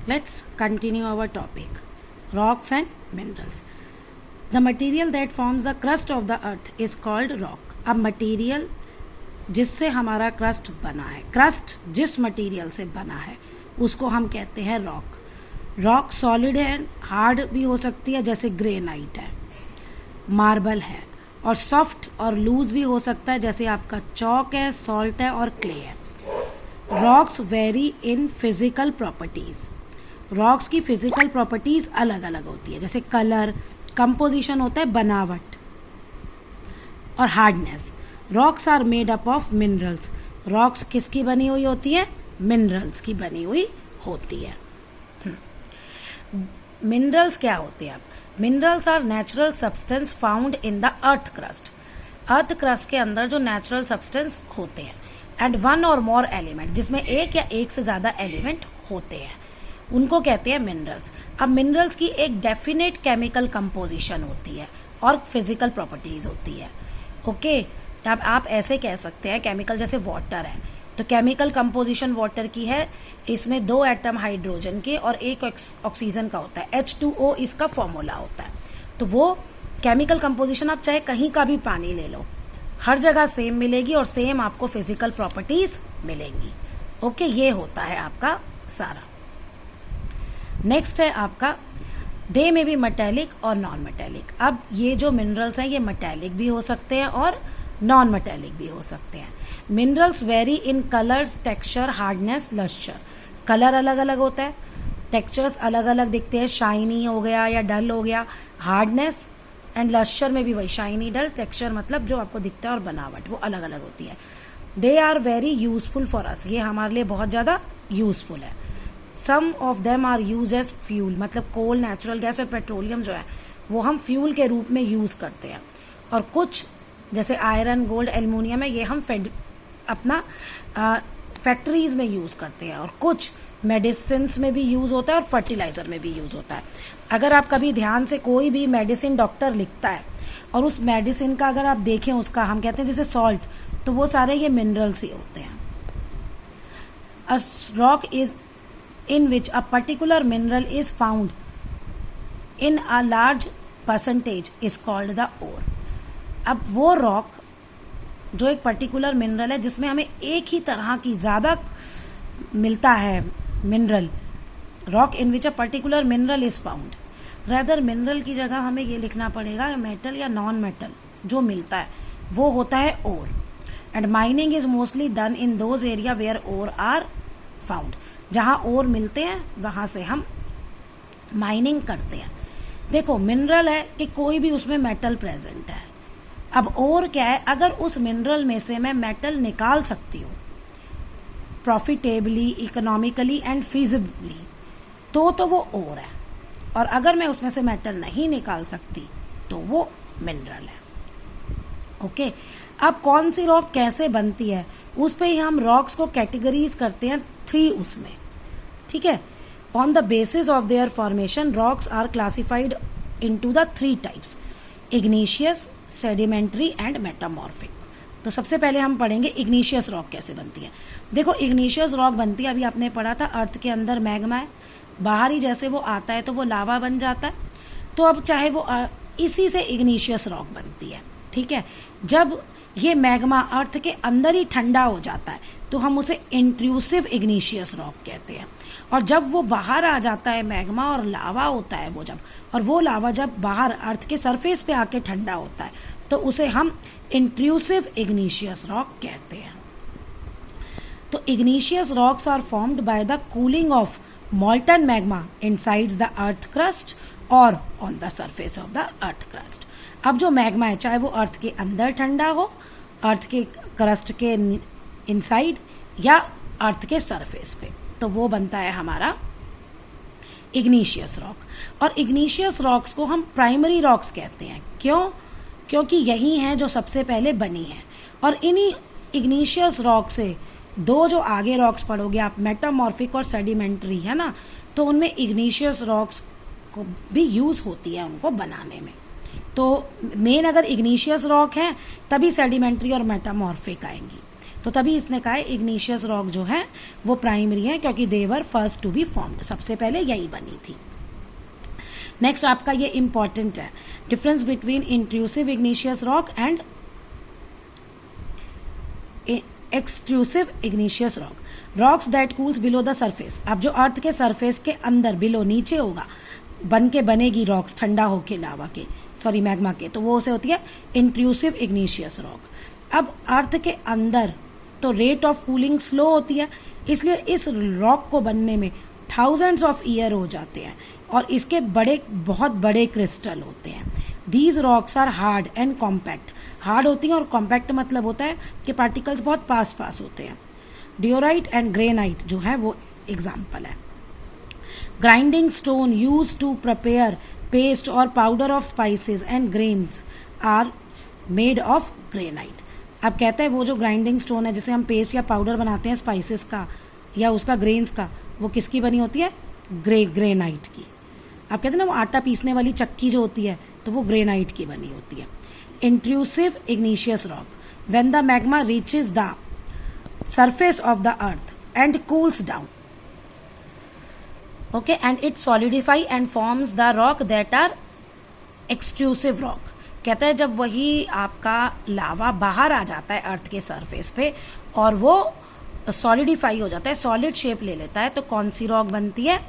Let's continue our topic, rocks and minerals. The material that forms the crust of the earth is called rock. अब material जिससे हमारा crust बना है, crust जिस material से बना है उसको हम कहते हैं rock. Rock solid and hard भी हो सकती है, जैसे ग्रेनाइट है, मार्बल है, और सॉफ्ट और लूज भी हो सकता है, जैसे आपका चॉक है, सॉल्ट है और क्ले है. Rocks very in physical properties. Rocks की फिजिकल प्रॉपर्टीज अलग अलग होती है, जैसे कलर, कंपोजिशन होता है, बनावट और hardness. Rocks are made up of minerals. Rocks किसकी बनी हुई होती है? मिनरल्स की बनी हुई होती है. मिनरल्स क्या होते हैं? अब minerals are natural substance found in the earth crust. Earth crust के अंदर जो नेचुरल सब्सटेंस होते हैं, एंड वन और मोर एलिमेंट, जिसमें एक या एक से ज्यादा एलिमेंट होते हैं, उनको कहते हैं मिनरल्स. अब मिनरल्स की एक डेफिनेट केमिकल कंपोजिशन होती है और फिजिकल प्रॉपर्टीज होती है. ओके, अब आप ऐसे कह सकते हैं, केमिकल जैसे वाटर है, तो केमिकल कंपोजिशन वाटर की है, इसमें 2 एटम हाइड्रोजन के और 1 ऑक्सीजन का होता है, H2O इसका फॉर्मूला होता है. तो वो केमिकल कंपोजिशन आप चाहे कहीं का भी पानी ले लो, हर जगह सेम मिलेगी और सेम आपको फिजिकल प्रॉपर्टीज मिलेंगी. ओके, ये होता है आपका सारा. नेक्स्ट है आपका दे में भी मेटेलिक और नॉन मेटेलिक. अब ये जो मिनरल्स हैं ये मेटेलिक भी हो सकते हैं और नॉन मेटेलिक भी हो सकते हैं. Minerals vary in colours, texture, hardness, lustre. Colour अलग अलग होता है, टेक्सचर्स अलग अलग दिखते हैं, शाइनी हो गया या डल हो गया, हार्डनेस एंड लस्चर में भी वही शाइनी, डल, टेक्सचर मतलब जो आपको दिखता है, और बनावट वो अलग अलग होती है. They are very useful for us. ये हमारे लिए बहुत ज्यादा यूजफुल है. Some of them are use as fuel, मतलब कोल, नेचुरल गैस और पेट्रोलियम जो है वो हम फ्यूल के रूप में यूज करते हैं. और कुछ जैसे आयरन, गोल्ड, एल्युमिनियम है, ये हम अपना फैक्ट्रीज में यूज करते हैं. और कुछ मेडिसिन में भी यूज होता है और फर्टिलाइजर में भी यूज होता है. अगर आप कभी ध्यान से कोई भी मेडिसिन डॉक्टर लिखता है और उस मेडिसिन का अगर आप देखें, उसका हम कहते हैं जैसे सॉल्ट, तो वो सारे ये मिनरल्स ही होते हैं. A rock is in which a particular mineral is found in a large percentage is called the ore. अब वो रॉक जो एक पर्टिकुलर मिनरल है जिसमें हमें एक ही तरह की ज्यादा मिलता है mineral, rock in which a particular mineral is found. Rather mineral की जगह हमें ये लिखना पड़ेगा मेटल या नॉन मेटल जो मिलता है वो होता है ore. And mining is mostly done in those area where ore are found. जहां ओर मिलते हैं वहां से हम माइनिंग करते हैं. देखो, मिनरल है कि कोई भी उसमें मेटल प्रेजेंट है. अब ओर क्या है? अगर उस मिनरल में से मैं मेटल निकाल सकती हूँ प्रॉफिटेबली, इकोनॉमिकली एंड फिजिबली, तो वो ओर है. और अगर मैं उसमें से मेटल नहीं निकाल सकती तो वो मिनरल है. ओके, अब कौन सी रॉक कैसे बनती है उस पे ही हम रॉक्स को कैटेगरीज करते हैं 3 उसमें. ठीक है, on the basis of their formation rocks are classified into the 3 types, igneous, sedimentary and metamorphic. तो सबसे पहले हम पढ़ेंगे इग्नीशियस रॉक कैसे बनती है. देखो, इग्नीशियस रॉक बनती है, अभी आपने पढ़ा था, अर्थ के अंदर मैग्मा है, बाहर ही जैसे वो आता है तो वो लावा बन जाता है. तो अब चाहे वो इसी से इग्नीशियस रॉक बनती है. ठीक है, जब ये मैग्मा अर्थ के अंदर ही ठंडा हो जाता है तो हम उसे इंट्रूसिव इग्नीशियस रॉक कहते हैं. और जब वो बाहर आ जाता है मैग्मा और लावा होता है वो जब, और वो लावा जब बाहर अर्थ के सरफेस पे आके ठंडा होता है तो उसे हम इंट्रूसिव इग्नीशियस रॉक कहते हैं. तो igneous rocks are formed by the cooling of molten magma inside the earth crust और on the surface of the earth crust. अब जो मैग्मा है चाहे वो अर्थ के अंदर ठंडा हो, अर्थ के क्रस्ट के इनसाइड, या अर्थ के सरफेस पे, तो वो बनता है हमारा इग्नीशियस रॉक. और इग्नीशियस रॉक्स को हम प्राइमरी रॉक्स कहते हैं. क्यों? क्योंकि यही हैं जो सबसे पहले बनी है. और इन्हीं इग्नीशियस रॉक से 2 जो आगे रॉक्स पढ़ोगे आप, मेटामॉर्फिक और सेडिमेंट्री, है ना, तो उनमें इग्नीशियस रॉक्स को भी यूज होती है उनको बनाने में. तो मेन अगर इग्नीशियस रॉक है तभी सेडिमेंट्री और मेटामॉर्फिक आएंगी. तो तभी इसने कहा है इग्निशियस रॉक जो है वो प्राइमरी है, क्योंकि they were first to be formed, सबसे पहले यही बनी थी। नेक्स्ट आपका ये इंपॉर्टेंट है, difference between intrusive igneous rock and extrusive igneous rock. Rocks that cools below the surface, अब जो अर्थ के सरफेस के अंदर बिलो नीचे होगा बन के बनेगी रॉक्स ठंडा होके लावा के सॉरी मैग्मा के, तो वो उसे होती है इंट्रूसिव इग्निशियस रॉक। अब अर्थ के अंदर तो रेट ऑफ कूलिंग स्लो होती है, इसलिए इस रॉक को बनने में थाउजेंड्स ऑफ ईयर हो जाते हैं और इसके बहुत बड़े क्रिस्टल होते हैं। These rocks are hard and compact, hard होती हैं और कॉम्पैक्ट मतलब होता है कि पार्टिकल्स बहुत पास होते हैं। डियोराइट एंड ग्रेनाइट जो है वो एग्जाम्पल है। Grinding stone use to prepare paste और powder of spices and grains are made of granite. अब कहता है वो जो ग्राइंडिंग स्टोन है जिसे हम पेस्ट या पाउडर बनाते हैं स्पाइसेस का या उसका ग्रेन्स का, वो किसकी बनी होती है? ग्रेनाइट की। अब कहते हैं ना वो आटा पीसने वाली चक्की जो होती है तो वो ग्रेनाइट की बनी होती है। Intrusive igneous rock, when the magma reaches the surface of the earth and cools down, okay, and it solidify and forms the rock that are extrusive rock। कहता है जब वही आपका लावा बाहर आ जाता है अर्थ के सरफेस पे और वो सॉलिडिफाई हो जाता है, सॉलिड शेप ले लेता है, तो कौन सी रॉक बनती है?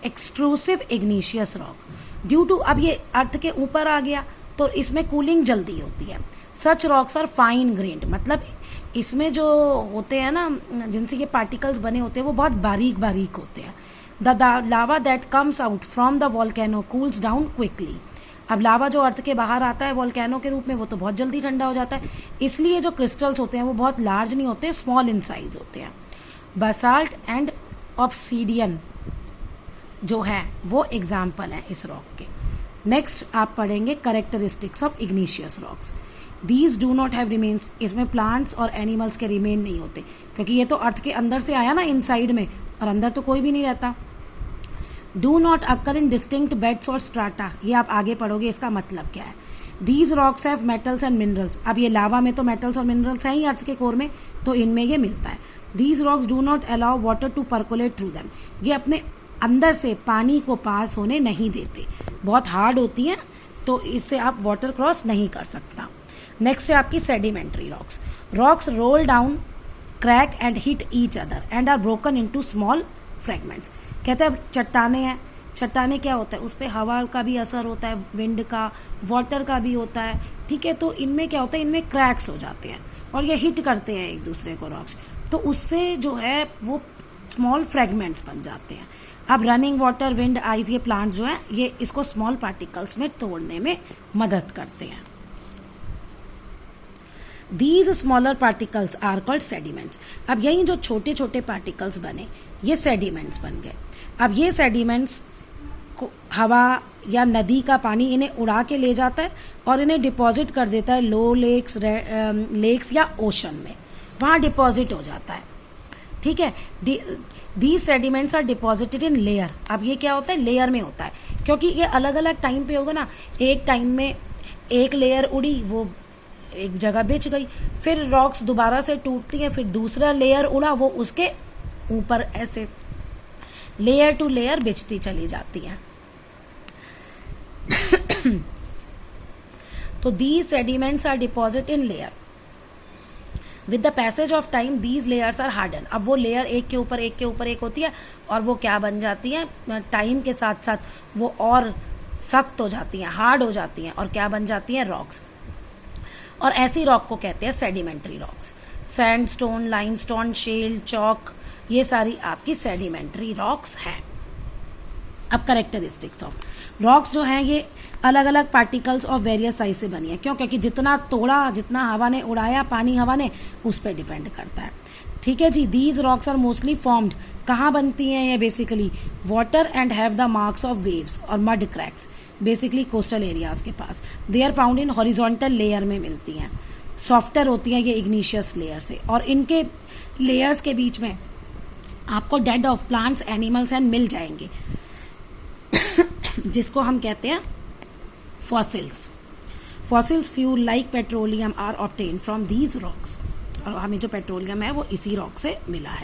Extrusive igneous rock. Due to अब ये अर्थ के ऊपर आ गया तो इसमें कूलिंग जल्दी होती है। सच रॉक्स आर फाइन ग्रेन्ड, मतलब इसमें जो होते हैं ना जिनसे ये पार्टिकल्स बने होते हैं वो बहुत बारीक बारीक होते हैं। The lava that comes out from the volcano cools down quickly. अब लावा जो अर्थ के बाहर आता है वॉल्केनो के रूप में वो तो बहुत जल्दी ठंडा हो जाता है, इसलिए जो क्रिस्टल्स होते हैं वो बहुत लार्ज नहीं होते, स्मॉल इन साइज होते हैं। बसाल्ट एंड ऑब्सीडियन जो है वो एग्जाम्पल है इस रॉक के। नेक्स्ट आप पढ़ेंगे characteristics of igneous rocks. These do not have remains, इसमें प्लांट्स और एनिमल्स के रिमेन नहीं होते, क्योंकि ये तो अर्थ के अंदर से आया ना इनसाइड में, और अंदर तो कोई भी नहीं रहता। Do not occur in distinct beds और स्ट्राटा, ये आप आगे पढ़ोगे इसका मतलब क्या है। These rocks have metals and minerals, अब ये लावा में तो मेटल्स और मिनरल्स हैं ही अर्थ के कोर में, तो इनमें ये मिलता है। These rocks do not allow water to percolate through them, ये अपने अंदर से पानी को पास होने नहीं देते, बहुत हार्ड होती हैं तो इससे आप वाटर क्रॉस नहीं कर सकता। नेक्स्ट है आपकी sedimentary rocks. Rocks roll down, crack and hit each other and are broken into small fragments. कहते हैं चट्टाने हैं, चट्टाने क्या होता है उस पर हवा का भी असर होता है, विंड का, वाटर का भी होता है, ठीक है, तो इनमें क्या होता है, इनमें क्रैक्स हो जाते हैं और ये हिट करते हैं एक दूसरे को रॉक्स, तो उससे जो है वो स्मॉल फ्रेगमेंट्स बन जाते हैं। अब रनिंग वाटर, विंड, आइस, ये प्लांट्स जो हैं ये इसको स्मॉल पार्टिकल्स में तोड़ने में मदद करते हैं। These smaller particles are called sediments। अब यही जो छोटे छोटे पार्टिकल्स बने ये सेडिमेंट्स बन गए। अब ये सेडिमेंट्स को हवा या नदी का पानी इन्हें उड़ा के ले जाता है और इन्हें डिपॉजिट कर देता है लो लेक्स या ओशन में, वहाँ डिपॉजिट हो जाता है, ठीक है। These sediments are deposited in layer. अब ये क्या होता है, लेयर में होता है, क्योंकि ये अलग अलग टाइम पे होगा ना, एक टाइम में एक लेयर उड़ी वो एक जगह बिछ गई, फिर रॉक्स दोबारा से टूटती हैं, फिर दूसरा लेयर उड़ा वो उसके ऊपर ऐसे लेयर टू लेयर बिछती चली जाती हैं। तो these sediments are deposit in layer. With the passage of time these layers are harden. अब वो लेयर एक के ऊपर एक के ऊपर एक होती है और वो क्या बन जाती है, टाइम के साथ साथ वो और सख्त हो जाती हैं, हार्ड हो जाती हैं और क्या बन जाती हैं, रॉक्स। और ऐसी रॉक को कहते हैं sedimentary rocks. Sandstone, limestone, shale, chalk, ये सारी आपकी सेडिमेंट्री रॉक्स हैं। अब कैरेक्टरिस्टिक्स ऑफ रॉक्स जो हैं ये अलग अलग पार्टिकल्स ऑफ वेरियस साइज से बनी है। क्यों? क्योंकि जितना तोड़ा, जितना हवा ने उड़ाया, पानी हवा ने, उस पर डिपेंड करता है, ठीक है जी। These rocks are mostly formed, कहाँ बनती हैं ये, basically water and have the marks of waves और mud cracks, basically coastal areas के पास। They are found in horizontal layer में मिलती हैं, सॉफ्टर होती हैं ये इग्निशियस लेयर से, और इनके लेयर्स के बीच में आपको dead of plants, animals and मिल जाएंगे जिसको हम कहते हैं fossils. Fossils fuel like petroleum are obtain from these rocks. और हमें जो पेट्रोलियम है वो इसी रॉक से मिला है।